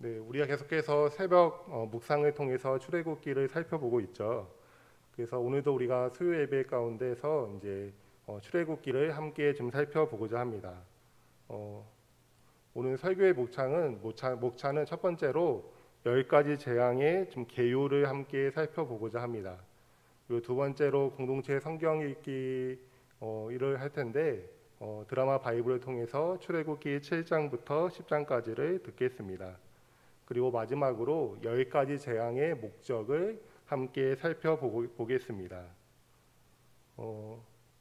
네, 우리가 계속해서 새벽 묵상을 통해서 출애굽기를 살펴보고 있죠. 그래서 오늘도 우리가 수요 예배 가운데서 이제 출애굽기를 함께 좀 살펴보고자 합니다. 어, 오늘 설교의 목차는 첫 번째로 10가지 재앙의 좀 개요를 함께 살펴보고자 합니다. 그리고 두 번째로 공동체 성경 읽기 일을 할 텐데 드라마 바이블을 통해서 출애굽기 7장부터 10장까지를 듣겠습니다. 그리고 마지막으로 10가지 재앙의 목적을 함께 살펴보겠습니다.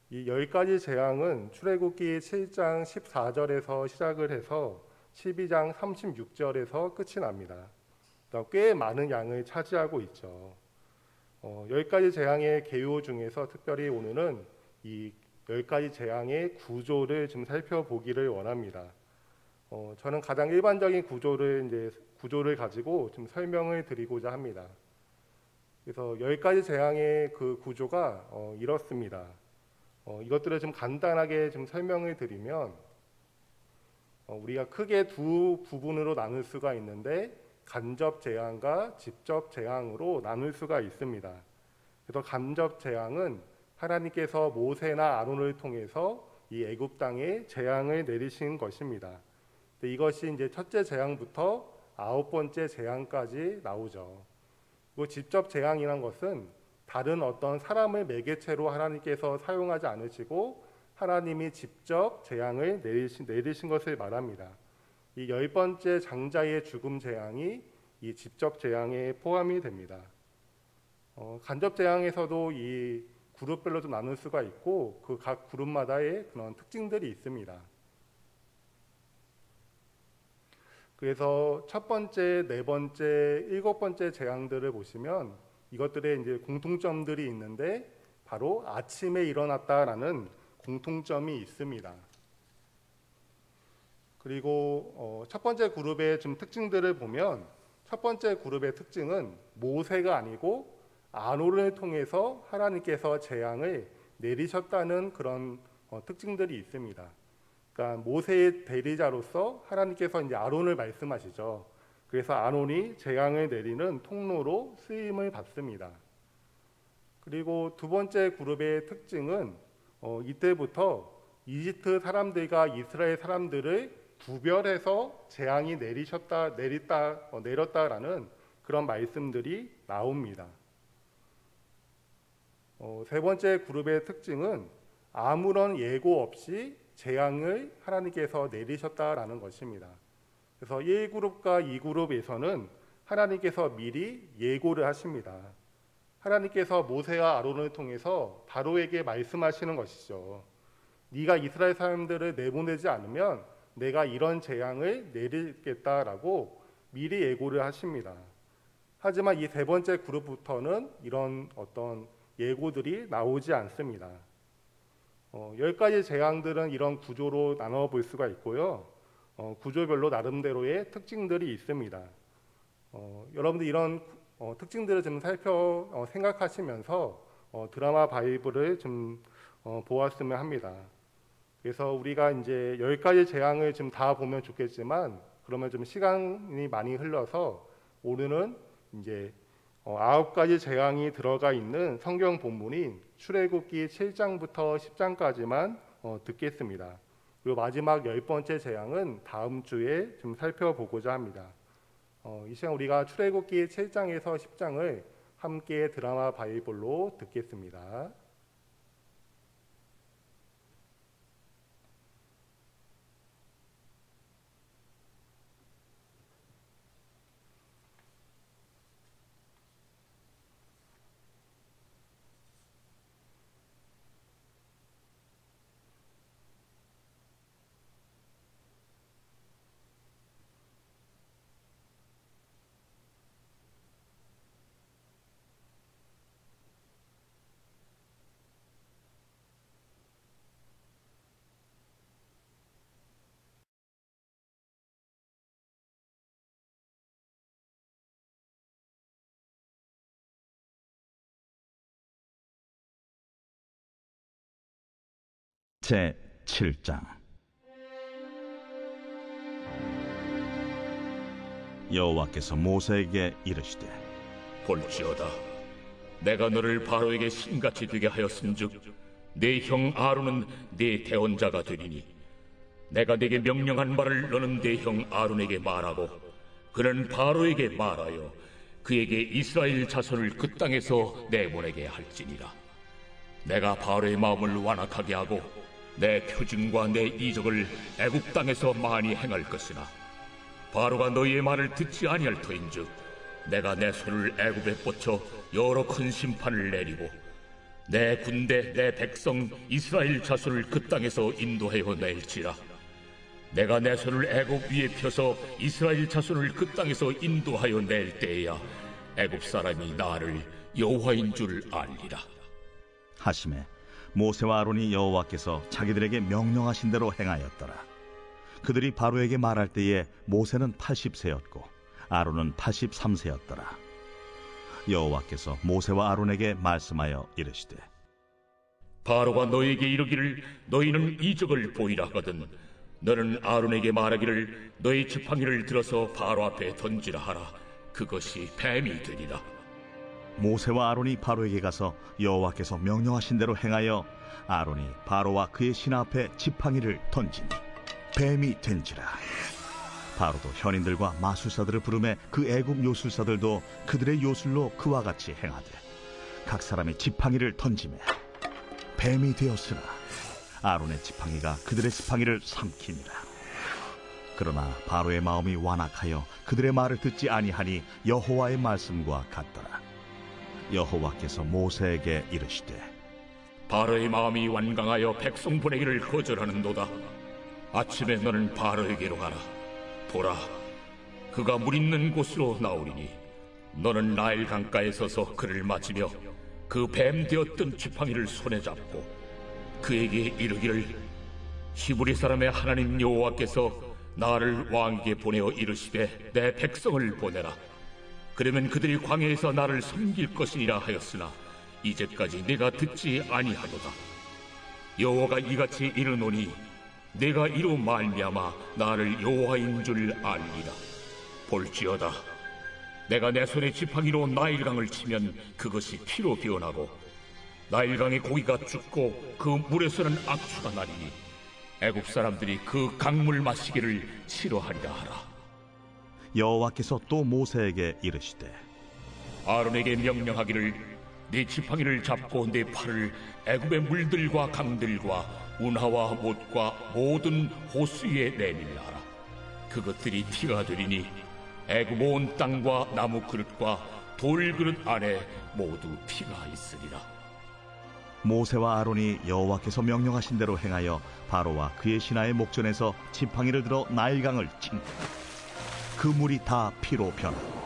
이 10가지 재앙은 출애굽기 7장 14절에서 시작을 해서 12장 36절에서 끝이 납니다. 꽤 많은 양을 차지하고 있죠. 10가지 재앙의 개요 중에서 특별히 오늘은 이 10가지 재앙의 구조를 좀 살펴보기를 원합니다. 저는 가장 일반적인 구조를 가지고 좀 설명을 드리고자 합니다. 그래서 10가지 재앙의 그 구조가 이렇습니다. 이것들을 좀 간단하게 좀 설명을 드리면 우리가 크게 두 부분으로 나눌 수가 있는데 간접 재앙과 직접 재앙으로 나눌 수가 있습니다. 그래서 간접 재앙은 하나님께서 모세나 아론을 통해서 이 애굽 땅에 재앙을 내리신 것입니다. 이것이 이제 첫째 재앙부터 9번째 재앙까지 나오죠. 그리고 직접 재앙이란 것은 다른 어떤 사람을 매개체로 하나님께서 사용하지 않으시고 하나님이 직접 재앙을 내리신 것을 말합니다. 이 10번째 장자의 죽음 재앙이 이 직접 재앙에 포함이 됩니다. 간접 재앙에서도 이 그룹별로 좀 나눌 수가 있고 그 각 그룹마다의 그런 특징들이 있습니다. 그래서 첫 번째, 네 번째, 일곱 번째 재앙들을 보시면 이것들의 이제 공통점들이 있는데 바로 아침에 일어났다라는 공통점이 있습니다. 그리고 첫 번째 그룹의 좀 특징들을 보면 첫 번째 그룹의 특징은 모세가 아니고 아론을 통해서 하나님께서 재앙을 내리셨다는 그런 특징들이 있습니다. 그러니까 모세의 대리자로서 하나님께서 이제 아론을 말씀하시죠. 그래서 아론이 재앙을 내리는 통로로 쓰임을 받습니다. 그리고 두 번째 그룹의 특징은 이때부터 이집트 사람들과 이스라엘 사람들을 구별해서 재앙이 내렸다라는 그런 말씀들이 나옵니다. 세 번째 그룹의 특징은 아무런 예고 없이 재앙을 하나님께서 내리셨다라는 것입니다. 그래서 1그룹과 2그룹에서는 하나님께서 미리 예고를 하십니다. 하나님께서 모세와 아론을 통해서 바로에게 말씀하시는 것이죠. 네가 이스라엘 사람들을 내보내지 않으면 내가 이런 재앙을 내리겠다라고 미리 예고를 하십니다. 하지만 이 세 번째 그룹부터는 이런 어떤 예고들이 나오지 않습니다. 10가지 재앙들은 이런 구조로 나눠 볼 수가 있고요. 구조별로 나름대로의 특징들이 있습니다. 여러분들 이런 특징들을 좀 생각하시면서 드라마 바이블을 좀 보았으면 합니다. 그래서 우리가 이제 10가지 재앙을 좀 다 보면 좋겠지만 그러면 좀 시간이 많이 흘러서 오늘은 이제 9가지 재앙이 들어가 있는 성경 본문인 출애굽기 7장부터 10장까지만 듣겠습니다. 그리고 마지막 10번째 재앙은 다음 주에 좀 살펴보고자 합니다. 이 시간 우리가 출애굽기 7장에서 10장을 함께 드라마 바이블로 듣겠습니다. 제 7장 여호와께서 모세에게 이르시되 볼지어다, 내가 너를 바로에게 신같이 되게 하였은즉 네 형 아론은 네 대언자가 되리니 내가 네게 명령한 말을 너는 네 형 아론에게 말하고 그는 바로에게 말하여 그에게 이스라엘 자손을 그 땅에서 내보내게 할지니라. 내가 바로의 마음을 완악하게 하고 내 표징과 내 이적을 애굽 땅에서 많이 행할 것이나 바로가 너희의 말을 듣지 아니할 터인즉 내가 내 손을 애굽에 뻗쳐 여러 큰 심판을 내리고 내 군대 내 백성 이스라엘 자손을 그 땅에서 인도하여 낼지라. 내가 내 손을 애굽 위에 펴서 이스라엘 자손을 그 땅에서 인도하여 낼 때에야 애굽 사람이 나를 여호와인 줄 알리라 하시매 모세와 아론이 여호와께서 자기들에게 명령하신 대로 행하였더라. 그들이 바로에게 말할 때에 모세는 80세였고 아론은 83세였더라. 여호와께서 모세와 아론에게 말씀하여 이르시되 바로가 너에게 이르기를 너희는 이적을 보이라 하거든 너는 아론에게 말하기를 너희 지팡이를 들어서 바로 앞에 던지라 하라. 그것이 뱀이 되리라. 모세와 아론이 바로에게 가서 여호와께서 명령하신 대로 행하여 아론이 바로와 그의 신하 앞에 지팡이를 던지니 뱀이 된지라. 바로도 현인들과 마술사들을 부르매 그 애굽 요술사들도 그들의 요술로 그와 같이 행하되 각 사람이 지팡이를 던지매 뱀이 되었으나 아론의 지팡이가 그들의 지팡이를 삼키니라. 그러나 바로의 마음이 완악하여 그들의 말을 듣지 아니하니 여호와의 말씀과 같더라. 여호와께서 모세에게 이르시되 바로의 마음이 완강하여 백성 보내기를 거절하는도다. 아침에 너는 바로에게로 가라. 보라, 그가 물 있는 곳으로 나오리니 너는 나일 강가에 서서 그를 맞으며 그 뱀 되었던 지팡이를 손에 잡고 그에게 이르기를 히브리 사람의 하나님 여호와께서 나를 왕에게 보내어 이르시되 내 백성을 보내라. 그러면 그들이 광야에서 나를 섬길 것이니라 하였으나 이제까지 내가 듣지 아니하도다. 여호와가 이같이 이르노니 내가 이로 말미암아 나를 여호와인 줄 알리라. 볼지어다, 내가 내 손에 지팡이로 나일강을 치면 그것이 피로 변하고 나일강의 고기가 죽고 그 물에서는 악취가 나리니 애굽 사람들이 그 강물 마시기를 싫어하리라 하라. 여호와께서 또 모세에게 이르시되 아론에게 명령하기를 네 지팡이를 잡고 네 팔을 애굽의 물들과 강들과 운하와 못과 모든 호수 위에 내밀라 하라. 그것들이 피가 되리니 애굽 온 땅과 나무 그릇과 돌 그릇 안에 모두 피가 있으리라. 모세와 아론이 여호와께서 명령하신 대로 행하여 바로와 그의 신하의 목전에서 지팡이를 들어 나일강을 친 그 물이 다 피로 변하고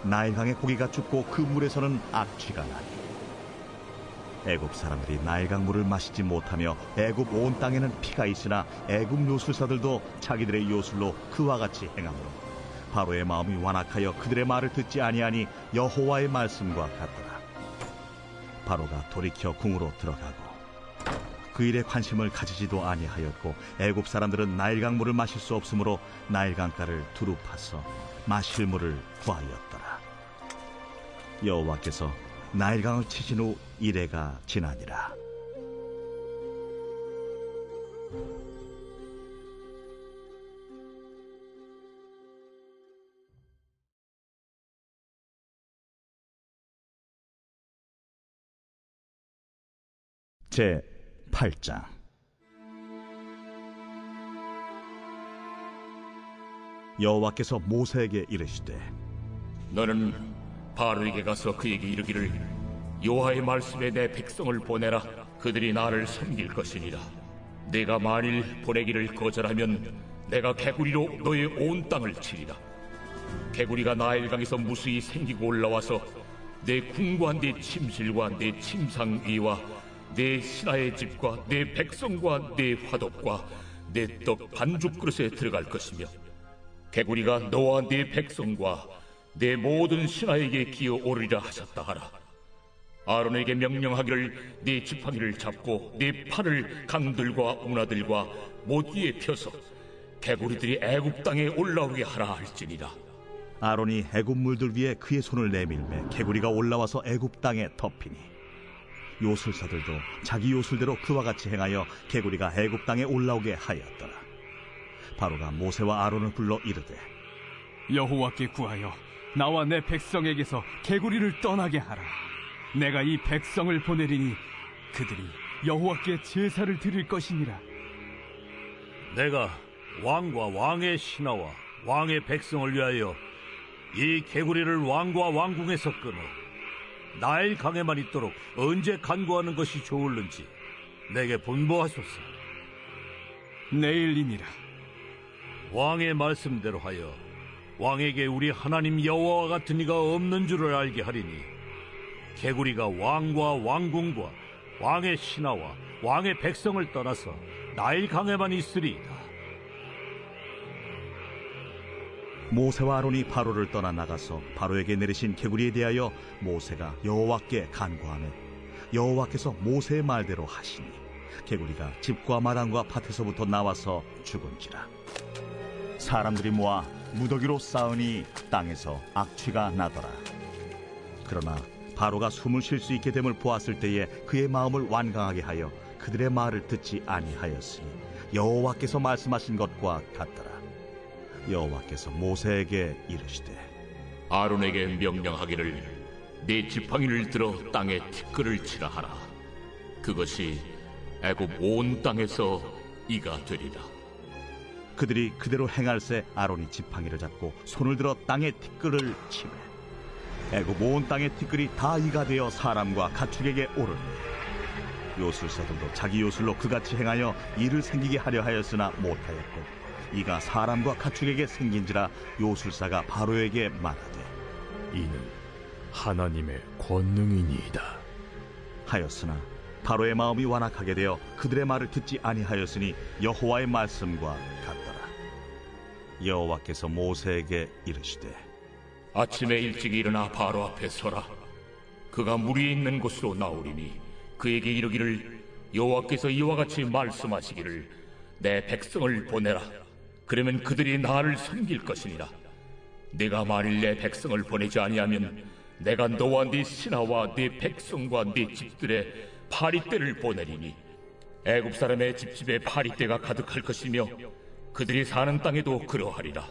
나일강의 고기가 죽고 그 물에서는 악취가 나니 애굽 사람들이 나일강 물을 마시지 못하며 애굽 온 땅에는 피가 있으나 애굽 요술사들도 자기들의 요술로 그와 같이 행하므로 바로의 마음이 완악하여 그들의 말을 듣지 아니하니 여호와의 말씀과 같더라. 바로가 돌이켜 궁으로 들어가고 그 일에 관심을 가지지도 아니하였고 애굽 사람들은 나일강 물을 마실 수 없으므로 나일강가를 두루 파서 마실 물을 구하였더라. 여호와께서 나일강을 치신 후 이레가 지나니라. 제 8장. 여호와께서 모세에게 이르시되 너는 바로에게 가서 그에게 이르기를 여호와의 말씀에 내 백성을 보내라. 그들이 나를 섬길 것이니라. 내가 만일 보내기를 거절하면 내가 개구리로 너의 온 땅을 치리라. 개구리가 나일강에서 무수히 생기고 올라와서 내 궁과 내 침실과 내 침상 위와 내 신하의 집과 내 백성과 내 화덕과 내 떡 반죽 그릇에 들어갈 것이며 개구리가 너와 네 백성과 내 모든 신하에게 기어오르리라 하셨다 하라. 아론에게 명령하기를 네 지팡이를 잡고 네 팔을 강들과 운하들과 못 위에 펴서 개구리들이 애굽 땅에 올라오게 하라 할지니라. 아론이 애굽 물들 위에 그의 손을 내밀매 개구리가 올라와서 애굽 땅에 덮이니 요술사들도 자기 요술대로 그와 같이 행하여 개구리가 애굽 땅에 올라오게 하였더라. 바로가 모세와 아론을 불러 이르되 여호와께 구하여 나와 내 백성에게서 개구리를 떠나게 하라. 내가 이 백성을 보내리니 그들이 여호와께 제사를 드릴 것이니라. 내가 왕과 왕의 신하와 왕의 백성을 위하여 이 개구리를 왕과 왕궁에서 끊어 나일 강에만 있도록 언제 간구하는 것이 좋을는지 내게 분부하소서. 내일이니라. 왕의 말씀대로 하여 왕에게 우리 하나님 여호와와 같은 이가 없는 줄을 알게 하리니 개구리가 왕과 왕궁과 왕의 신하와 왕의 백성을 떠나서 나일 강에만 있으리이다. 모세와 아론이 바로를 떠나 나가서 바로에게 내리신 개구리에 대하여 모세가 여호와께 간구하매 여호와께서 모세의 말대로 하시니 개구리가 집과 마당과 밭에서부터 나와서 죽은지라. 사람들이 모아 무더기로 쌓으니 땅에서 악취가 나더라. 그러나 바로가 숨을 쉴 수 있게 됨을 보았을 때에 그의 마음을 완강하게 하여 그들의 말을 듣지 아니하였으니 여호와께서 말씀하신 것과 같더라. 여호와께서 모세에게 이르시되 아론에게 명령하기를 네 지팡이를 들어 땅에 티끌을 치라 하라. 그것이 애굽 온 땅에서 이가 되리라. 그들이 그대로 행할새 아론이 지팡이를 잡고 손을 들어 땅에 티끌을 치매 애굽 온 땅의 티끌이 다 이가 되어 사람과 가축에게 오르니 요술사들도 자기 요술로 그같이 행하여 이를 생기게 하려 하였으나 못하였고 이가 사람과 가축에게 생긴지라 요술사가 바로에게 말하되 이는 하나님의 권능이니이다 하였으나 바로의 마음이 완악하게 되어 그들의 말을 듣지 아니하였으니 여호와의 말씀과 같더라. 여호와께서 모세에게 이르시되 아침에 일찍 일어나 바로 앞에 서라. 그가 물 위에 있는 곳으로 나오리니 그에게 이르기를 여호와께서 이와 같이 말씀하시기를 내 백성을 보내라. 그러면 그들이 나를 섬길 것이니라. 네가 만일 내 백성을 보내지 아니하면 내가 너와 네 신하와 네 백성과 네 집들에 파리떼를 보내리니 애굽 사람의 집집에 파리떼가 가득할 것이며 그들이 사는 땅에도 그러하리라.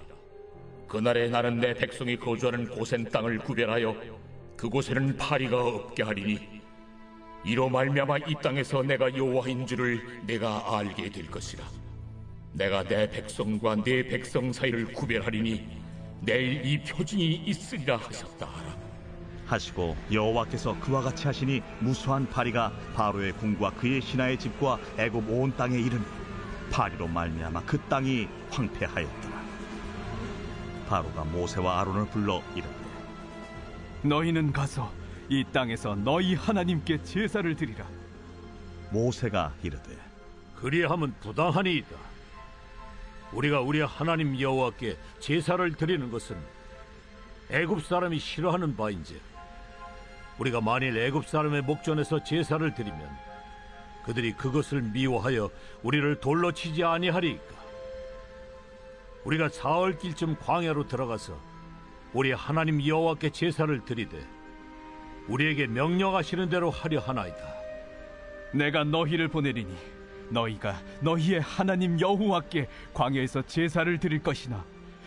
그날에 나는 내 백성이 거주하는 고센 땅을 구별하여 그곳에는 파리가 없게 하리니 이로 말미암아 이 땅에서 내가 여호와인 줄을 내가 알게 될 것이라. 내가 내 백성과 네 백성 사이를 구별하리니 내일 이 표징이 있으리라 하셨다 하라. 하시고 여호와께서 그와 같이 하시니 무수한 파리가 바로의 궁과 그의 신하의 집과 애굽 온 땅에 이르니 파리로 말미암아 그 땅이 황폐하였더라. 바로가 모세와 아론을 불러 이르되 너희는 가서 이 땅에서 너희 하나님께 제사를 드리라. 모세가 이르되 그리하면 부당하니이다. 우리가 우리 하나님 여호와께 제사를 드리는 것은 애굽 사람이 싫어하는 바인지 우리가 만일 애굽 사람의 목전에서 제사를 드리면 그들이 그것을 미워하여 우리를 돌로 치지 아니하리이까. 우리가 사흘길쯤 광야로 들어가서 우리 하나님 여호와께 제사를 드리되 우리에게 명령하시는 대로 하려 하나이다. 내가 너희를 보내리니 너희가 너희의 하나님 여호와께 광야에서 제사를 드릴 것이나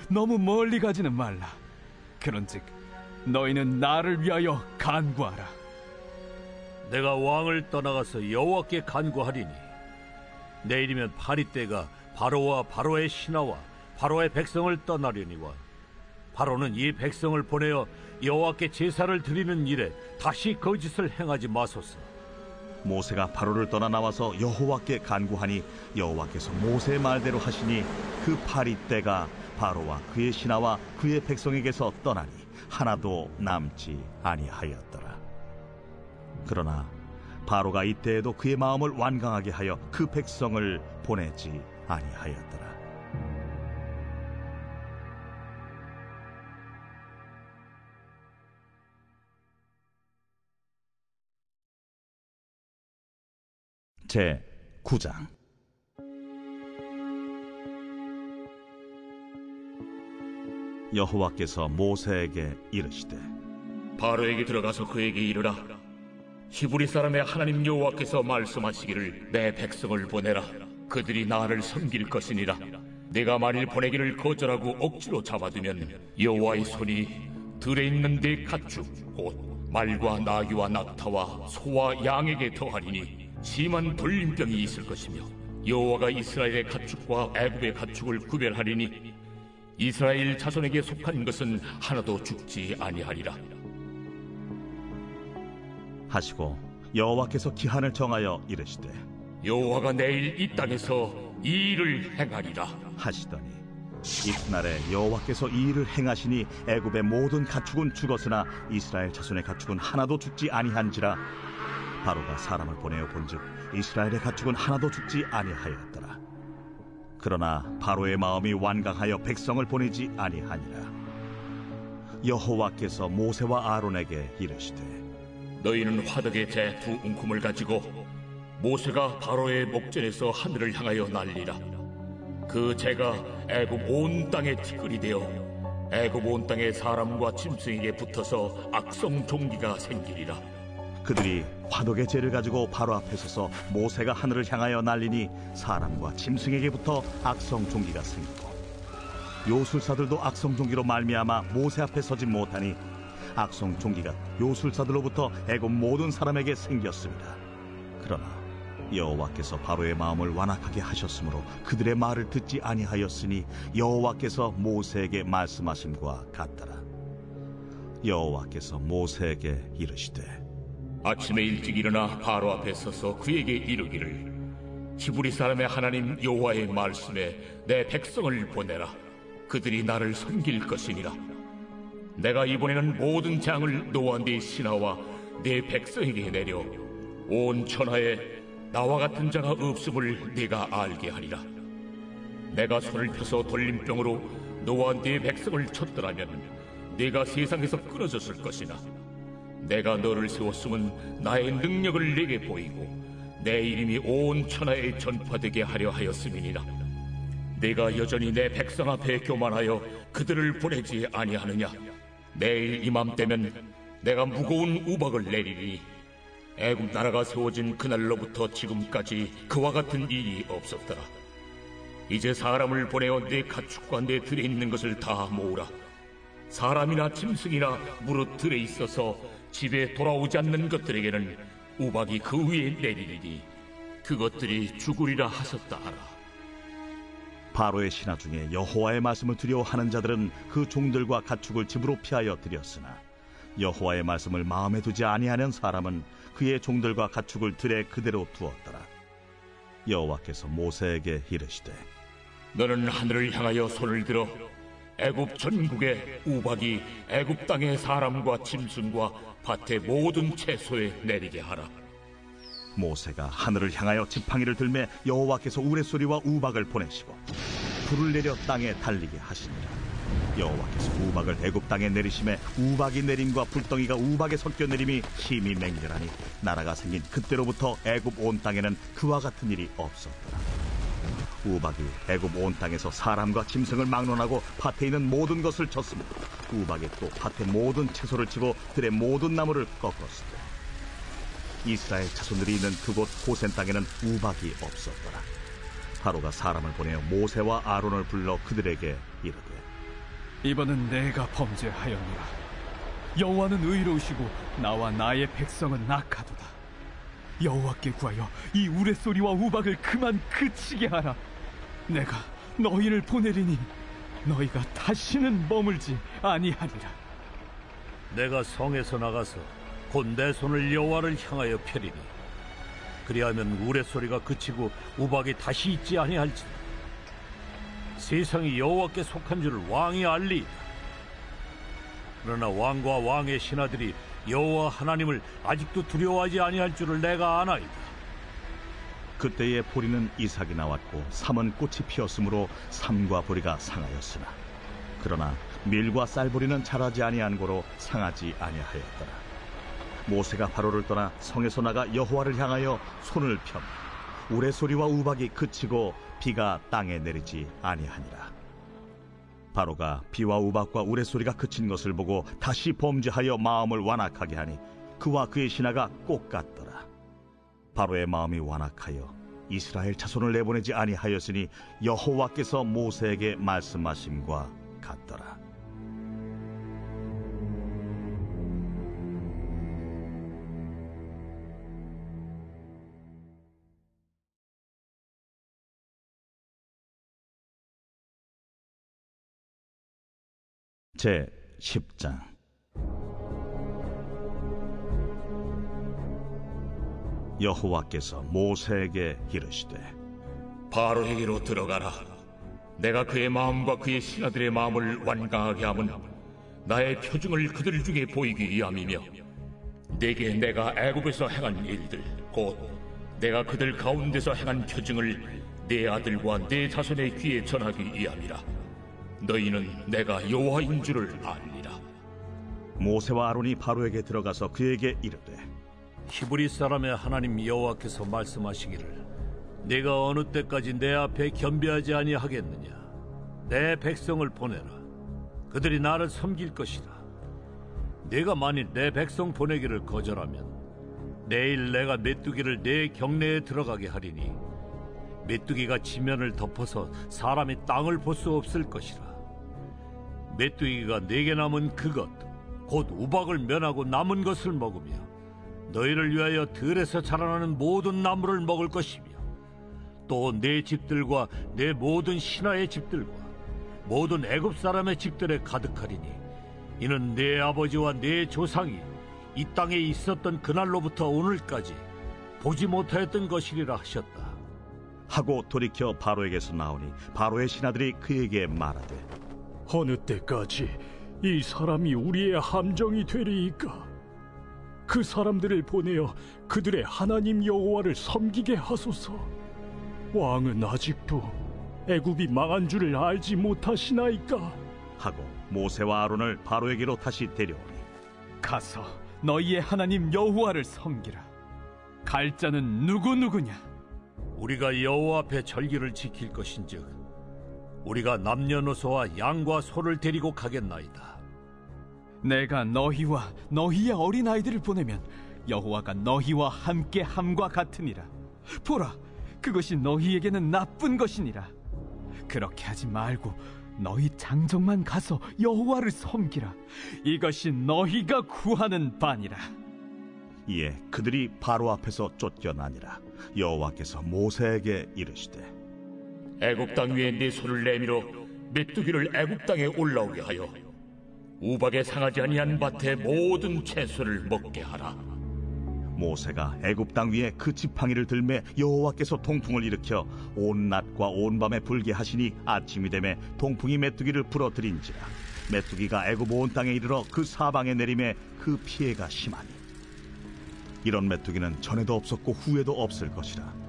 너무 멀리 가지는 말라. 그런즉 너희는 나를 위하여 간구하라. 내가 왕을 떠나가서 여호와께 간구하리니 내일이면 파리떼가 바로와 바로의 신하와 바로의 백성을 떠나려니와 바로는 이 백성을 보내어 여호와께 제사를 드리는 일에 다시 거짓을 행하지 마소서. 모세가 바로를 떠나 나와서 여호와께 간구하니 여호와께서 모세의 말대로 하시니 그 파리떼가 바로와 그의 신하와 그의 백성에게서 떠나니 하나도 남지 아니하였더라. 그러나 바로가 이때에도 그의 마음을 완강하게 하여 그 백성을 보내지 아니하였더라. 제 9장. 여호와께서 모세에게 이르시되 바로에게 들어가서 그에게 이르라. 히브리 사람의 하나님 여호와께서 말씀하시기를 내 백성을 보내라. 그들이 나를 섬길 것이니라. 내가 만일 보내기를 거절하고 억지로 잡아두면 여호와의 손이 들에 있는 네 가축 곧 말과 나귀와 낙타와 소와 양에게 더하리니 심한 돌림병이 있을 것이며 여호와가 이스라엘의 가축과 애굽의 가축을 구별하리니 이스라엘 자손에게 속한 것은 하나도 죽지 아니하리라 하시고 여호와께서 기한을 정하여 이르시되 여호와가 내일 이 땅에서 이 일을 행하리라 하시더니 이튿날에 여호와께서 이 일을 행하시니 애굽의 모든 가축은 죽었으나 이스라엘 자손의 가축은 하나도 죽지 아니한지라. 바로가 사람을 보내어 본즉 이스라엘의 가축은 하나도 죽지 아니하였더라. 그러나 바로의 마음이 완강하여 백성을 보내지 아니하니라. 여호와께서 모세와 아론에게 이르시되 너희는 화덕의 재 두 움큼을 가지고 모세가 바로의 목전에서 하늘을 향하여 날리라. 그 재가 애굽 온 땅에 티끌이 되어 애굽 온 땅의 사람과 짐승에게 붙어서 악성 종기가 생기리라. 그들이 화덕의 재를 가지고 바로 앞에 서서 모세가 하늘을 향하여 날리니 사람과 짐승에게 붙어 악성 종기가 생기고 요술사들도 악성 종기로 말미암아 모세 앞에 서지 못하니 악성 종기가 요술사들로부터 애굽 모든 사람에게 생겼습니다. 그러나 여호와께서 바로의 마음을 완악하게 하셨으므로 그들의 말을 듣지 아니하였으니 여호와께서 모세에게 말씀하심과 같더라. 여호와께서 모세에게 이르시되 아침에 일찍 일어나 바로 앞에 서서 그에게 이르기를 히브리 사람의 하나님 여호와의 말씀에 내 백성을 보내라. 그들이 나를 섬길 것이니라. 내가 이번에는 모든 재앙을 너와 네 신하와 네 백성에게 내려 온 천하에 나와 같은 자가 없음을 네가 알게 하리라. 내가 손을 펴서 돌림병으로 너와 네 백성을 쳤더라면 네가 세상에서 끊어졌을 것이나 내가 너를 세웠음은 나의 능력을 네게 보이고 내 이름이 온 천하에 전파되게 하려 하였음이니라. 네가 여전히 내 백성 앞에 교만하여 그들을 보내지 아니하느냐. 내일 이맘때면 내가 무거운 우박을 내리리니 애굽 나라가 세워진 그날로부터 지금까지 그와 같은 일이 없었더라. 이제 사람을 보내어 네 가축과 내 들에 있는 것을 다 모으라. 사람이나 짐승이나 무릇 들에 있어서 집에 돌아오지 않는 것들에게는 우박이 그 위에 내리리니 그것들이 죽으리라 하셨다 하라. 바로의 신하 중에 여호와의 말씀을 두려워하는 자들은 그 종들과 가축을 집으로 피하여 들였으나 여호와의 말씀을 마음에 두지 아니하는 사람은 그의 종들과 가축을 들에 그대로 두었더라. 여호와께서 모세에게 이르시되 너는 하늘을 향하여 손을 들어 애굽 전국에 우박이 애굽 땅의 사람과 짐승과 밭의 모든 채소에 내리게 하라. 모세가 하늘을 향하여 지팡이를 들매 여호와께서 우레소리와 우박을 보내시고 불을 내려 땅에 달리게 하시니라. 여호와께서 우박을 애굽 땅에 내리심에 우박이 내림과 불덩이가 우박에 섞여 내림이 힘이 맹렬하니 나라가 생긴 그때로부터 애굽 온 땅에는 그와 같은 일이 없었더라. 우박이 애굽 온 땅에서 사람과 짐승을 막론하고 밭에 있는 모든 것을 쳤으며 우박이 또 밭의 모든 채소를 치고 들의 모든 나무를 꺾었으되 이스라엘 자손들이 있는 그곳 고센 땅에는 우박이 없었더라. 바로가 사람을 보내어 모세와 아론을 불러 그들에게 이르되 이번은 내가 범죄하였노라. 여호와는 의로우시고 나와 나의 백성은 악하도다. 여호와께 구하여 이 우레소리와 우박을 그만 그치게 하라. 내가 너희를 보내리니 너희가 다시는 머물지 아니하리라. 내가 성에서 나가서 곧 내 손을 여호와를 향하여 펴리니 그리하면 우레소리가 그치고 우박이 다시 있지 아니할지니 세상이 여호와께 속한 줄을 왕이 알리이다. 그러나 왕과 왕의 신하들이 여호와 하나님을 아직도 두려워하지 아니할 줄을 내가 아나이다. 그때에 보리는 이삭이 나왔고 삼은 꽃이 피었으므로 삼과 보리가 상하였으나 그러나 밀과 쌀보리는 자라지 아니한 고로 상하지 아니하였더라. 모세가 바로를 떠나 성에서 나가 여호와를 향하여 손을 펴 우레소리와 우박이 그치고 비가 땅에 내리지 아니하니라. 바로가 비와 우박과 우레소리가 그친 것을 보고 다시 범죄하여 마음을 완악하게 하니 그와 그의 신하가 꼭 같더라. 바로의 마음이 완악하여 이스라엘 자손을 내보내지 아니하였으니 여호와께서 모세에게 말씀하심과 같더라. 제 10장. 여호와께서 모세에게 이르시되 바로에게로 들어가라. 내가 그의 마음과 그의 신하들의 마음을 완강하게 함은 나의 표징을 그들 중에 보이기 위함이며 내게 내가 애굽에서 행한 일들 곧 내가 그들 가운데서 행한 표징을 내 아들과 내 자손의 귀에 전하기 위함이라. 너희는 내가 여호와인 줄을 알리라. 모세와 아론이 바로에게 들어가서 그에게 이르되 히브리 사람의 하나님 여호와께서 말씀하시기를 내가 어느 때까지 내 앞에 겸비하지 아니하겠느냐. 내 백성을 보내라. 그들이 나를 섬길 것이다. 내가 만일 내 백성 보내기를 거절하면 내일 내가 메뚜기를 내 경내에 들어가게 하리니 메뚜기가 지면을 덮어서 사람이 땅을 볼 수 없을 것이라. 메뚜기가 내게 남은 그것 곧 우박을 면하고 남은 것을 먹으며 너희를 위하여 들에서 자라나는 모든 나무를 먹을 것이며 또 내 집들과 내 모든 신하의 집들과 모든 애굽 사람의 집들에 가득하리니 이는 내 아버지와 내 조상이 이 땅에 있었던 그날로부터 오늘까지 보지 못하였던 것이리라 하셨다. 하고 돌이켜 바로에게서 나오니 바로의 신하들이 그에게 말하되 어느 때까지 이 사람이 우리의 함정이 되리이까? 그 사람들을 보내어 그들의 하나님 여호와를 섬기게 하소서. 왕은 아직도 애굽이 망한 줄을 알지 못하시나이까? 하고 모세와 아론을 바로에게로 다시 데려오니 가서 너희의 하나님 여호와를 섬기라. 갈 자는 누구냐? 우리가 여호와 앞에 절기를 지킬 것인즉 우리가 남녀노소와 양과 소를 데리고 가겠나이다. 내가 너희와 너희의 어린아이들을 보내면 여호와가 너희와 함께 함과 같으니라. 보라, 그것이 너희에게는 나쁜 것이니라. 그렇게 하지 말고 너희 장정만 가서 여호와를 섬기라. 이것이 너희가 구하는 바니라. 이에 그들이 바로 앞에서 쫓겨나니라. 여호와께서 모세에게 이르시되 애굽 땅 위에 네 손을 내밀어 메뚜기를 애굽 땅에 올라오게 하여 우박에 상하지 아니한 밭의 모든 채소를 먹게 하라. 모세가 애굽 땅 위에 그 지팡이를 들매 여호와께서 동풍을 일으켜 온 낮과 온 밤에 불게 하시니 아침이 되매 동풍이 메뚜기를 부러뜨린지라. 메뚜기가 애굽 온 땅에 이르러 그 사방에 내림에 그 피해가 심하니 이런 메뚜기는 전에도 없었고 후에도 없을 것이라.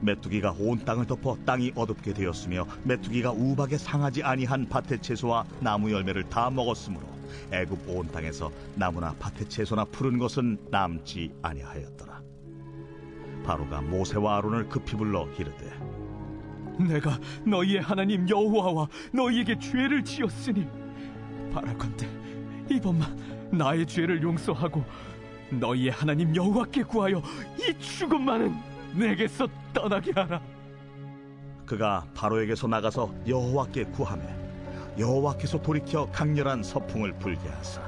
메뚜기가 온 땅을 덮어 땅이 어둡게 되었으며 메뚜기가 우박에 상하지 아니한 밭의 채소와 나무 열매를 다 먹었으므로 애굽 온 땅에서 나무나 밭의 채소나 푸른 것은 남지 아니하였더라. 바로가 모세와 아론을 급히 불러 이르되 내가 너희의 하나님 여호와와 너희에게 죄를 지었으니 바라건대 이번만 나의 죄를 용서하고 너희의 하나님 여호와께 구하여 이 죽음만은 내게서 떠나게 하라. 그가 바로에게서 나가서 여호와께 구하매 여호와께서 돌이켜 강렬한 서풍을 불게 하사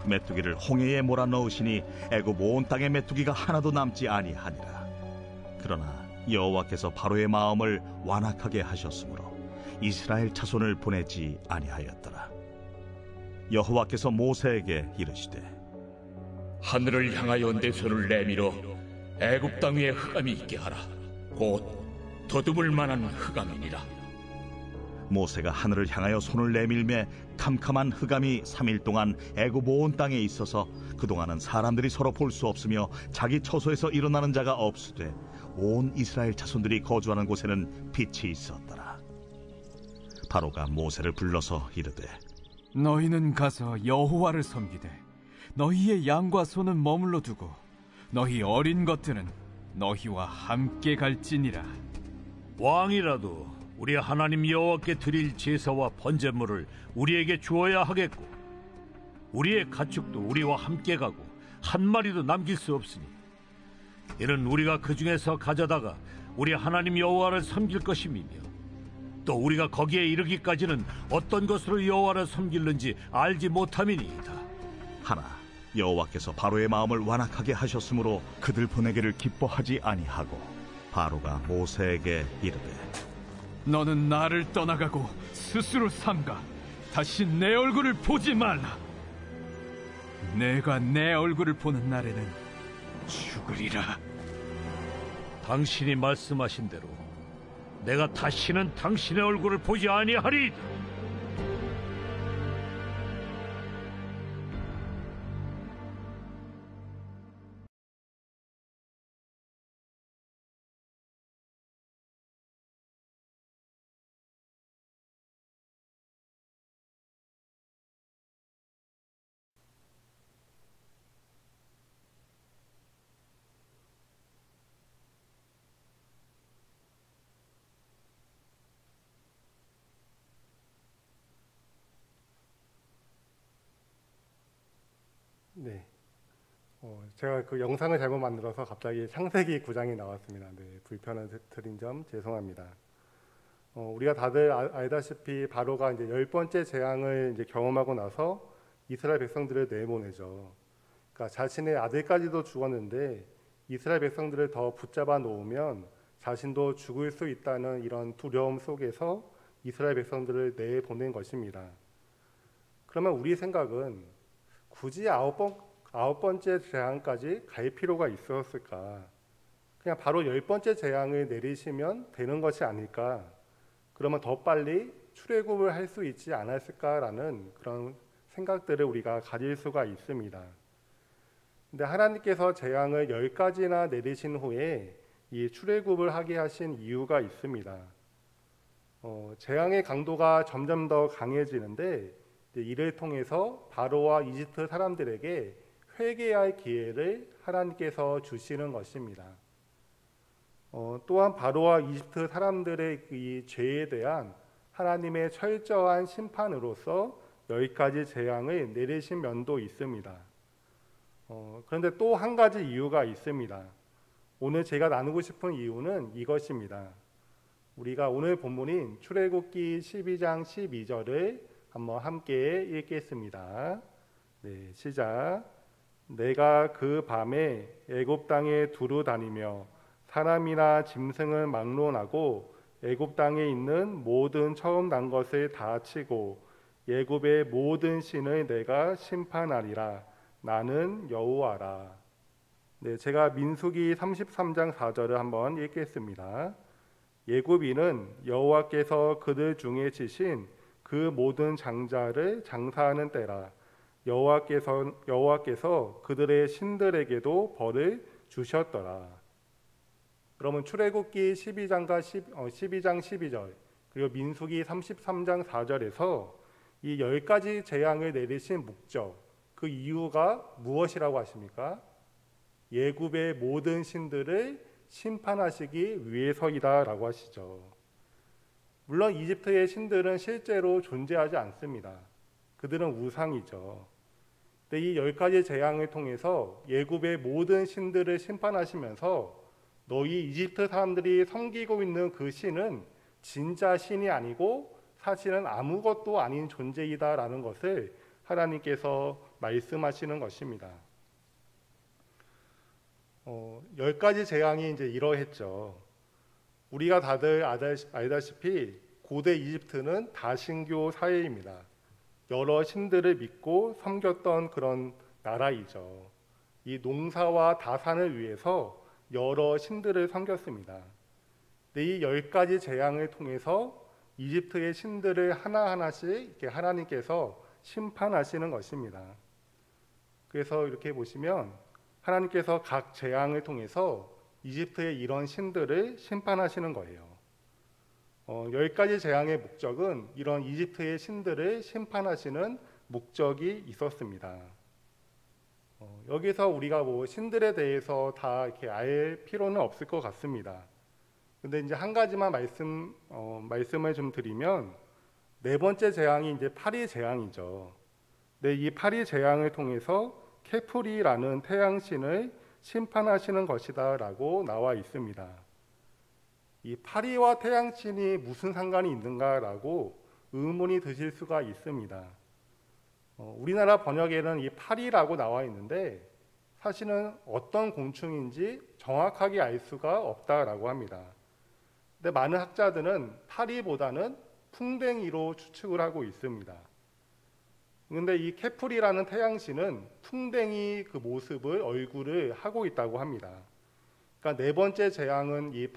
메뚜기를 홍해에 몰아넣으시니 애굽 온 땅에 메뚜기가 하나도 남지 아니하니라. 그러나 여호와께서 바로의 마음을 완악하게 하셨으므로 이스라엘 자손을 보내지 아니하였더라. 여호와께서 모세에게 이르시되 하늘을 향하여 내 손을 내밀어 애굽 땅 위에 흑암이 있게 하라. 곧 더듬을 만한 흑암이니라. 모세가 하늘을 향하여 손을 내밀매 캄캄한 흑암이 3일 동안 애굽 온 땅에 있어서 그동안은 사람들이 서로 볼 수 없으며 자기 처소에서 일어나는 자가 없으되 온 이스라엘 자손들이 거주하는 곳에는 빛이 있었더라. 바로가 모세를 불러서 이르되 너희는 가서 여호와를 섬기되 너희의 양과 소는 머물러 두고 너희 어린 것들은 너희와 함께 갈지니라. 왕이라도 우리 하나님 여호와께 드릴 제사와 번제물을 우리에게 주어야 하겠고 우리의 가축도 우리와 함께 가고 한 마리도 남길 수 없으니 이는 우리가 그 중에서 가져다가 우리 하나님 여호와를 섬길 것임이며 또 우리가 거기에 이르기까지는 어떤 것으로 여호와를 섬길는지 알지 못함이니이다. 하나 여호와께서 바로의 마음을 완악하게 하셨으므로 그들 보내기를 기뻐하지 아니하고 바로가 모세에게 이르되 너는 나를 떠나가고 스스로 삼가 다시 내 얼굴을 보지 말라. 내가 내 얼굴을 보는 날에는 죽으리라. 당신이 말씀하신 대로 내가 다시는 당신의 얼굴을 보지 아니하리이다. 네. 제가 그 영상을 잘못 만들어서 갑자기 창세기 9장이 나왔습니다. 네, 불편을 드린 점 죄송합니다. 우리가 다들 알다시피 바로가 이제 10번째 재앙을 이제 경험하고 나서 이스라엘 백성들을 내보내죠. 그러니까 자신의 아들까지도 죽었는데 이스라엘 백성들을 더 붙잡아 놓으면 자신도 죽을 수 있다는 이런 두려움 속에서 이스라엘 백성들을 내보낸 것입니다. 그러면 우리 생각은 굳이 아홉 번째 재앙까지 갈 필요가 있었을까? 그냥 바로 10번째 재앙을 내리시면 되는 것이 아닐까? 그러면 더 빨리 출애굽을 할 수 있지 않았을까라는 그런 생각들을 우리가 가질 수가 있습니다. 근데 하나님께서 재앙을 10가지나 내리신 후에 이 출애굽을 하게 하신 이유가 있습니다. 재앙의 강도가 점점 더 강해지는데 이를 통해서 바로와 이집트 사람들에게 회개할 기회를 하나님께서 주시는 것입니다. 또한 바로와 이집트 사람들의 이 죄에 대한 하나님의 철저한 심판으로서 10가지 재앙을 내리신 면도 있습니다. 그런데 또 한 가지 이유가 있습니다. 오늘 제가 나누고 싶은 이유는 이것입니다. 우리가 오늘 본문인 출애굽기 12장 12절을 한번 함께 읽겠습니다. 네, 시작. 내가 그 밤에 애굽 땅에 두루 다니며 사람이나 짐승을 막론하고 애굽 땅에 있는 모든 처음 난 것을 다 치고 애굽의 모든 신을 내가 심판하리라. 나는 여호와라. 네, 제가 민수기 33장 4절을 한번 읽겠습니다. 애굽인은 여호와께서 그들 중에 치신 그 모든 장자를 장사하는 때라. 여호와께서 그들의 신들에게도 벌을 주셨더라. 그러면 출애굽기 12장 12절 그리고 민수기 33장 4절에서 이 10가지 재앙을 내리신 목적, 그 이유가 무엇이라고 하십니까? 애굽의 모든 신들을 심판하시기 위해서이다라고 하시죠. 물론 이집트의 신들은 실제로 존재하지 않습니다. 그들은 우상이죠. 근데 이 10가지 재앙을 통해서 애굽의 모든 신들을 심판하시면서 너희 이집트 사람들이 섬기고 있는 그 신은 진짜 신이 아니고 사실은 아무것도 아닌 존재이다라는 것을 하나님께서 말씀하시는 것입니다. 10가지 재앙이 이제 이러했죠. 우리가 다들 알다시피 고대 이집트는 다신교 사회입니다. 여러 신들을 믿고 섬겼던 그런 나라이죠. 이 농사와 다산을 위해서 여러 신들을 섬겼습니다. 근데 이 10가지 재앙을 통해서 이집트의 신들을 하나하나씩 이렇게 하나님께서 심판하시는 것입니다. 그래서 이렇게 보시면 하나님께서 각 재앙을 통해서 이집트의 이런 신들을 심판하시는 거예요. 10가지 재앙의 목적은 이런 이집트의 신들을 심판하시는 목적이 있었습니다. 여기서 우리가 뭐 신들에 대해서 다 이렇게 알 필요는 없을 것 같습니다. 근데 이제 한 가지만 말씀을 좀 드리면, 네 번째 재앙이 이제 파리 재앙이죠. 근데 이 파리 재앙을 통해서 케프리라는 태양신을 심판하시는 것이다라고 나와 있습니다. 이 파리와 태양신이 무슨 상관이 있는가라고 의문이 드실 수가 있습니다. 우리나라 번역에는 이 파리라고 나와 있는데 사실은 어떤 곤충인지 정확하게 알 수가 없다라고 합니다. 근데 많은 학자들은 파리보다는 풍뎅이로 추측을 하고 있습니다. 근데 이 케프리라는 태양신은 풍뎅이 그 모습을 얼굴을 하고 있다고 합니다. 그러니까 네 번째 재앙은 이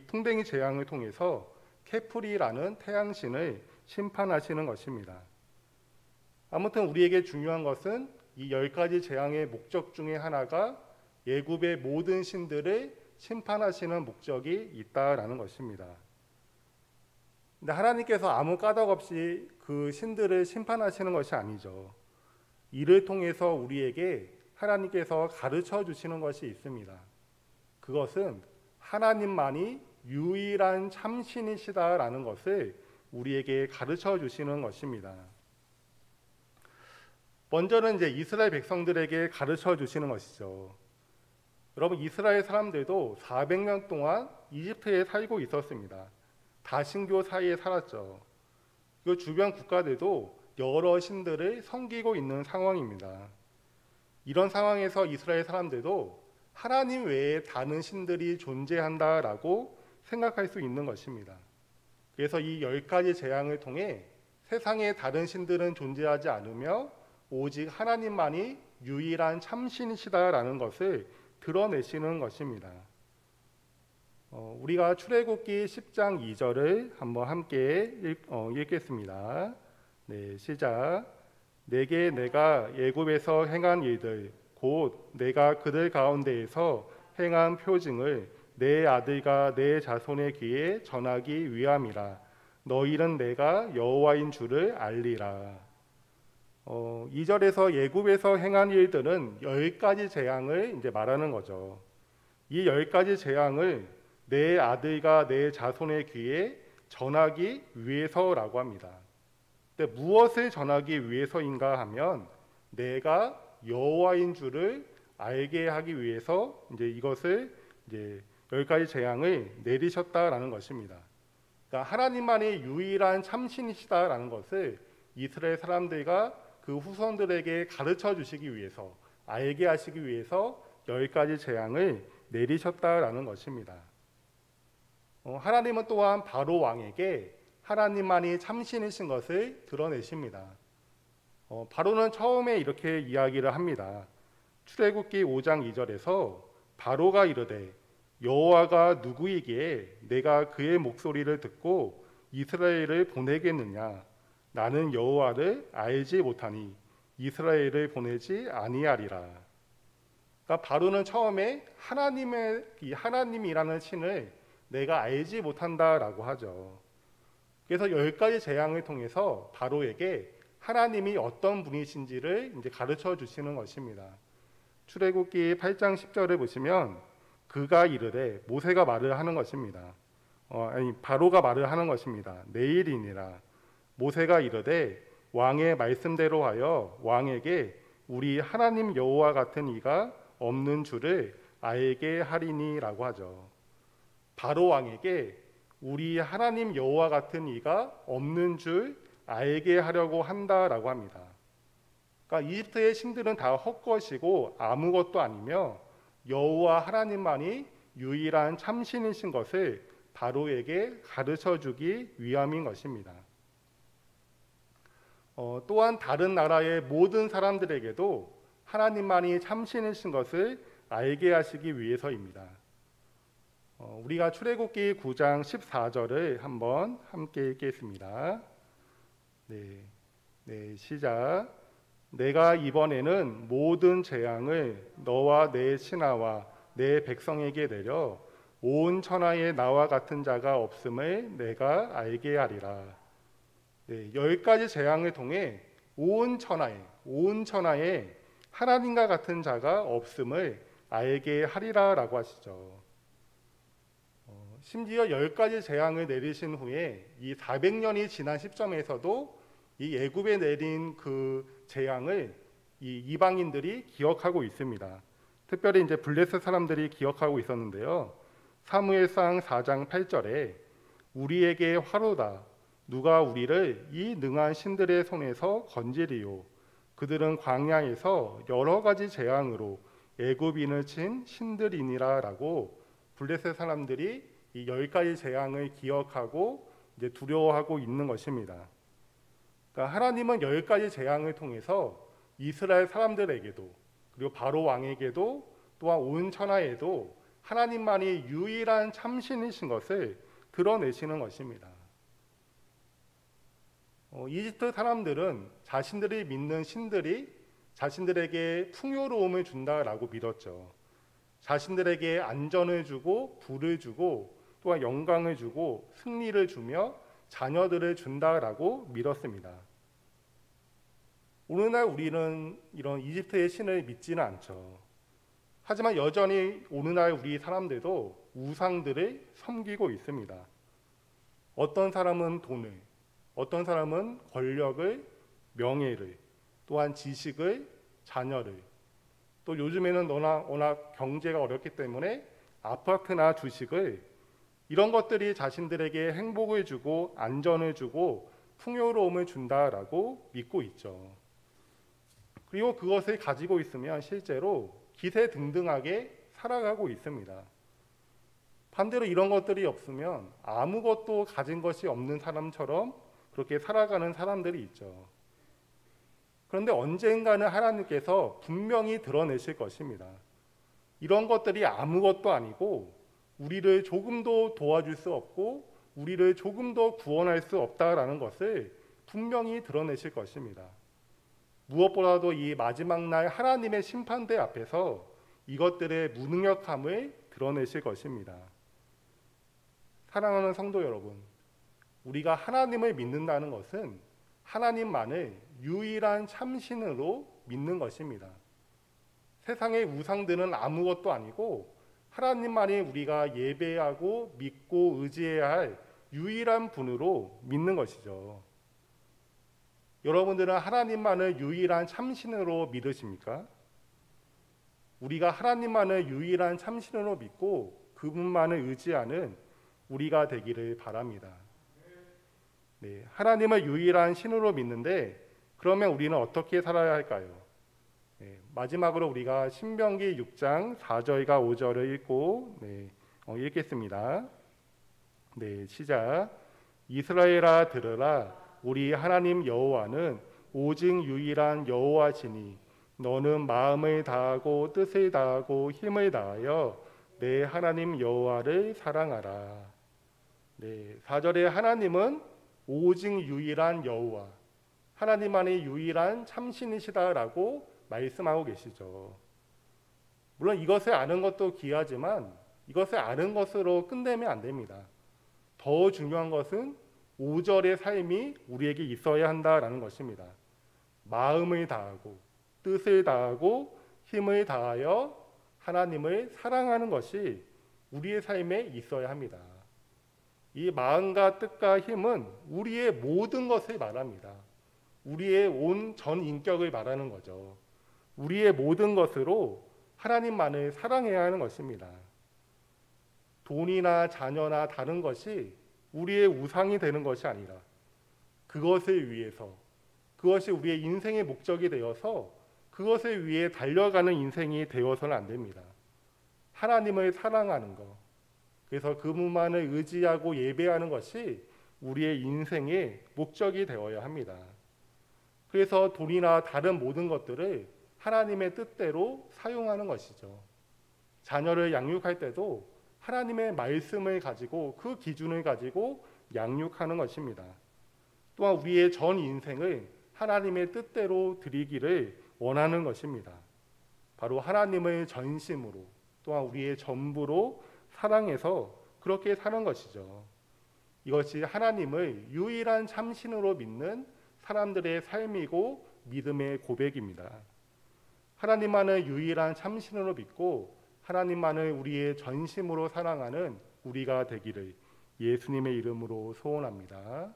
풍뎅이 재앙을 통해서 케프리라는 태양신을 심판하시는 것입니다. 아무튼 우리에게 중요한 것은 이 10가지 재앙의 목적 중에 하나가 애굽의 모든 신들을 심판하시는 목적이 있다라는 것입니다. 근데 하나님께서 아무 까닭 없이 그 신들을 심판하시는 것이 아니죠. 이를 통해서 우리에게 하나님께서 가르쳐 주시는 것이 있습니다. 그것은 하나님만이 유일한 참신이시다라는 것을 우리에게 가르쳐 주시는 것입니다. 먼저는 이제 이스라엘 백성들에게 가르쳐 주시는 것이죠. 여러분, 이스라엘 사람들도 400년 동안 이집트에 살고 있었습니다. 다신교 사이에 살았죠. 그 주변 국가들도 여러 신들을 섬기고 있는 상황입니다. 이런 상황에서 이스라엘 사람들도 하나님 외에 다른 신들이 존재한다라고 생각할 수 있는 것입니다. 그래서 이 10가지 재앙을 통해 세상에 다른 신들은 존재하지 않으며 오직 하나님만이 유일한 참신이시다라는 것을 드러내시는 것입니다. 우리가 출애굽기 10장 2절을 한번 함께 읽겠습니다. 네, 시작. 내게 내가 애굽에서 행한 일들 곧 내가 그들 가운데에서 행한 표징을 내 아들과 내 자손의 귀에 전하기 위함이라. 너희는 내가 여호와인 줄을 알리라. 2절에서 애굽에서 행한 일들은 10가지 재앙을 이제 말하는 거죠. 이 10가지 재앙을 내 아들과 내 자손의 귀에 전하기 위해서라고 합니다. 근데 무엇을 전하기 위해서인가 하면 내가 여호와인 줄을 알게 하기 위해서 이제 이것을 이제 10가지 재앙을 내리셨다라는 것입니다. 그러니까 하나님만이 유일한 참신이시다라는 것을 이스라엘 사람들과 그 후손들에게 가르쳐 주시기 위해서, 알게 하시기 위해서 10가지 재앙을 내리셨다라는 것입니다. 하나님은 또한 바로 왕에게 하나님만이 참신이신 것을 드러내십니다. 바로는 처음에 이렇게 이야기를 합니다. 출애굽기 5장 2절에서 바로가 이르되 여호와가 누구이기에 내가 그의 목소리를 듣고 이스라엘을 보내겠느냐? 나는 여호와를 알지 못하니 이스라엘을 보내지 아니하리라. 그러니까 바로는 처음에 하나님이라는 신을 내가 알지 못한다라고 하죠. 그래서 10가지 재앙을 통해서 바로에게 하나님이 어떤 분이신지를 이제 가르쳐 주시는 것입니다. 출애굽기 8장 10절을 보시면 그가 이르되 모세가 말을 하는 것입니다. 바로가 말을 하는 것입니다. 내일이니라. 모세가 이르되 왕의 말씀대로 하여 왕에게 우리 하나님 여호와 같은 이가 없는 줄을 알게 하리니라고 하죠. 바로 왕에게 우리 하나님 여호와 같은 이가 없는 줄 알게 하려고 한다라고 합니다. 그러니까 이집트의 신들은 다 헛것이고 아무것도 아니며 여호와 하나님만이 유일한 참신이신 것을 바로에게 가르쳐주기 위함인 것입니다. 또한 다른 나라의 모든 사람들에게도 하나님만이 참신이신 것을 알게 하시기 위해서입니다. 우리가 출애굽기 9장 14절을 한번 함께 읽겠습니다. 네, 시작. 내가 이번에는 모든 재앙을 너와 내 신하와 내 백성에게 내려 온 천하에 나와 같은 자가 없음을 내가 알게 하리라. 10가지 재앙을 통해 온 천하에 하나님과 같은 자가 없음을 알게 하리라라고 하시죠. 심지어 10가지 재앙을 내리신 후에 이 400년이 지난 시점에서도 이 애굽에 내린 그 재앙을 이 이방인들이 기억하고 있습니다. 특별히 이제 블레셋 사람들이 기억하고 있었는데요. 사무엘상 4장 8절에 우리에게 화로다 누가 우리를 이 능한 신들의 손에서 건지리요 그들은 광야에서 여러 가지 재앙으로 애굽인을 친 신들이니라라고 블레셋 사람들이 이 10가지 재앙을 기억하고 이제 두려워하고 있는 것입니다. 그러니까 하나님은 10가지 재앙을 통해서 이스라엘 사람들에게도 그리고 바로 왕에게도 또한 온 천하에도 하나님만이 유일한 참신이신 것을 드러내시는 것입니다. 이집트 사람들은 자신들이 믿는 신들이 자신들에게 풍요로움을 준다라고 믿었죠. 자신들에게 안전을 주고 부를 주고 또한 영광을 주고 승리를 주며 자녀들을 준다라고 믿었습니다. 오늘날 우리는 이런 이집트의 신을 믿지는 않죠. 하지만 여전히 오늘날 우리 사람들도 우상들을 섬기고 있습니다. 어떤 사람은 돈을, 어떤 사람은 권력을, 명예를, 또한 지식을, 자녀를, 또 요즘에는 워낙 경제가 어렵기 때문에 아파트나 주식을 이런 것들이 자신들에게 행복을 주고 안전을 주고 풍요로움을 준다라고 믿고 있죠. 그리고 그것을 가지고 있으면 실제로 기세등등하게 살아가고 있습니다. 반대로 이런 것들이 없으면 아무것도 가진 것이 없는 사람처럼 그렇게 살아가는 사람들이 있죠. 그런데 언젠가는 하나님께서 분명히 드러내실 것입니다. 이런 것들이 아무것도 아니고 우리를 조금도 도와줄 수 없고 우리를 조금도 구원할 수 없다라는 것을 분명히 드러내실 것입니다. 무엇보다도 이 마지막 날 하나님의 심판대 앞에서 이것들의 무능력함을 드러내실 것입니다. 사랑하는 성도 여러분, 우리가 하나님을 믿는다는 것은 하나님만을 유일한 참신으로 믿는 것입니다. 세상의 우상들은 아무것도 아니고 하나님만이 우리가 예배하고 믿고 의지해야 할 유일한 분으로 믿는 것이죠. 여러분들은 하나님만을 유일한 참신으로 믿으십니까? 우리가 하나님만을 유일한 참신으로 믿고 그분만을 의지하는 우리가 되기를 바랍니다. 네, 하나님을 유일한 신으로 믿는데 그러면 우리는 어떻게 살아야 할까요? 네, 마지막으로 우리가 신명기 6장 4절과 5절을 읽고 읽겠습니다. 네, 시작. 이스라엘아 들으라 우리 하나님 여호와는 오직 유일한 여호와시니 너는 마음을 다하고 뜻을 다하고 힘을 다하여 내 하나님 여호와를 사랑하라. 네, 4절에 하나님은 오직 유일한 여호와, 하나님만이 유일한 참신이시다라고 말씀하고 계시죠. 물론 이것을 아는 것도 귀하지만 이것을 아는 것으로 끝내면 안 됩니다. 더 중요한 것은 5절의 삶이 우리에게 있어야 한다라는 것입니다. 마음을 다하고 뜻을 다하고 힘을 다하여 하나님을 사랑하는 것이 우리의 삶에 있어야 합니다. 이 마음과 뜻과 힘은 우리의 모든 것을 말합니다. 우리의 온 전 인격을 말하는 거죠. 우리의 모든 것으로 하나님만을 사랑해야 하는 것입니다. 돈이나 자녀나 다른 것이 우리의 우상이 되는 것이 아니라 그것을 위해서, 그것이 우리의 인생의 목적이 되어서 그것을 위해 달려가는 인생이 되어서는 안 됩니다. 하나님을 사랑하는 것, 그래서 그분만을 의지하고 예배하는 것이 우리의 인생의 목적이 되어야 합니다. 그래서 돈이나 다른 모든 것들을 하나님의 뜻대로 사용하는 것이죠. 자녀를 양육할 때도 하나님의 말씀을 가지고 그 기준을 가지고 양육하는 것입니다. 또한 우리의 전 인생을 하나님의 뜻대로 드리기를 원하는 것입니다. 바로 하나님을 전심으로 또한 우리의 전부로 사랑해서 그렇게 사는 것이죠. 이것이 하나님을 유일한 참신으로 믿는 사람들의 삶이고 믿음의 고백입니다. 하나님만을 유일한 참신으로 믿고 하나님만을 우리의 전심으로 사랑하는 우리가 되기를 예수님의 이름으로 소원합니다.